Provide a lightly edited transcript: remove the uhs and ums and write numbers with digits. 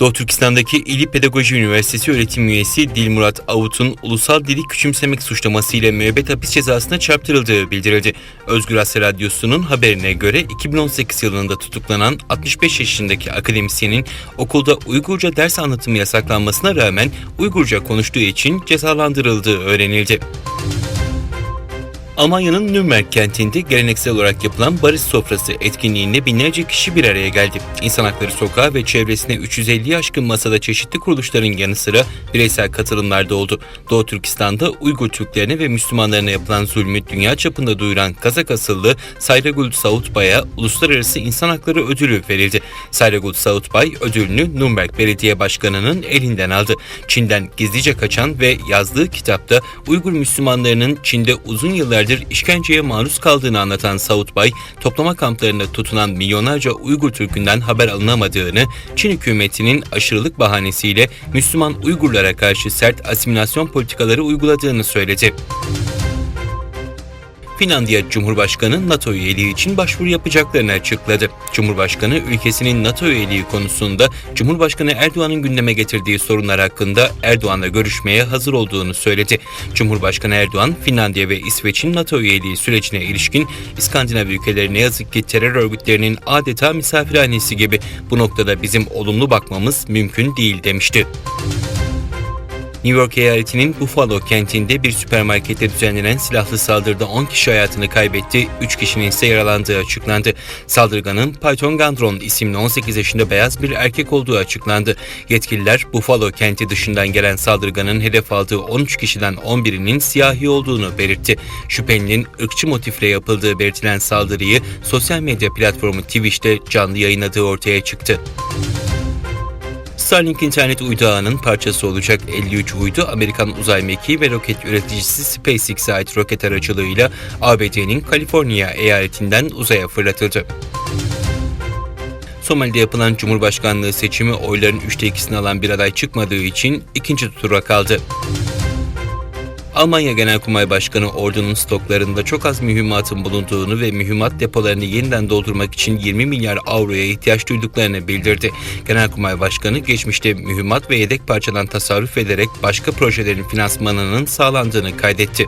Doğu Türkistan'daki İli Pedagoji Üniversitesi öğretim üyesi Dilmurat Avut'un ulusal dili küçümsemek suçlamasıyla müebbet hapis cezasına çarptırıldığı bildirildi. Özgür Asya Radyosu'nun haberine göre 2018 yılında tutuklanan 65 yaşındaki akademisyenin okulda Uygurca ders anlatımı yasaklanmasına rağmen Uygurca konuştuğu için cezalandırıldığı öğrenildi. Almanya'nın Nürnberg kentinde geleneksel olarak yapılan barış sofrası etkinliğinde binlerce kişi bir araya geldi. İnsan Hakları Sokağı ve çevresine 350'yi aşkın masada çeşitli kuruluşların yanı sıra bireysel katılımlar da oldu. Doğu Türkistan'da Uygur Türklerine ve Müslümanlarına yapılan zulmü dünya çapında duyuran Kazak asıllı Sayragul Sautbay'a Uluslararası İnsan Hakları Ödülü verildi. Sayragul Sautbay ödülünü Nürnberg Belediye Başkanı'nın elinden aldı. Çin'den gizlice kaçan ve yazdığı kitapta Uygur Müslümanlarının Çin'de uzun yıllardır işkenceye maruz kaldığını anlatan Sautbay, toplama kamplarında tutulan milyonlarca Uygur Türk'ünden haber alınamadığını, Çin hükümetinin aşırılık bahanesiyle Müslüman Uygurlara karşı sert asimilasyon politikaları uyguladığını söyledi. Finlandiya Cumhurbaşkanı NATO üyeliği için başvuru yapacaklarını açıkladı. Cumhurbaşkanı ülkesinin NATO üyeliği konusunda Cumhurbaşkanı Erdoğan'ın gündeme getirdiği sorunlar hakkında Erdoğan'la görüşmeye hazır olduğunu söyledi. Cumhurbaşkanı Erdoğan, Finlandiya ve İsveç'in NATO üyeliği sürecine ilişkin İskandinav ülkeleri ne yazık ki terör örgütlerinin adeta misafirhanesi gibi, bu noktada bizim olumlu bakmamız mümkün değil demişti. New York eyaletinin Buffalo kentinde bir süpermarkette düzenlenen silahlı saldırıda 10 kişi hayatını kaybetti, 3 kişinin ise yaralandığı açıklandı. Saldırganın Payton Gandron isimli 18 yaşında beyaz bir erkek olduğu açıklandı. Yetkililer Buffalo kenti dışından gelen saldırganın hedef aldığı 13 kişiden 11'inin siyahi olduğunu belirtti. Şüphelinin ırkçı motifle yapıldığı belirtilen saldırıyı sosyal medya platformu Twitch'te canlı yayınladığı ortaya çıktı. Starlink internet uydu ağının parçası olacak 53 uydu, Amerikan uzay mekiği ve roket üreticisi SpaceX'e ait roket aracılığıyla ABD'nin Kaliforniya eyaletinden uzaya fırlatıldı. Somali'de yapılan Cumhurbaşkanlığı seçimi oyların 3'te 2'sini alan bir aday çıkmadığı için ikinci tura kaldı. Almanya Genelkurmay Başkanı ordunun stoklarında çok az mühimmatın bulunduğunu ve mühimmat depolarını yeniden doldurmak için 20 milyar avroya ihtiyaç duyduklarını bildirdi. Genelkurmay Başkanı geçmişte mühimmat ve yedek parçadan tasarruf ederek başka projelerin finansmanının sağlandığını kaydetti.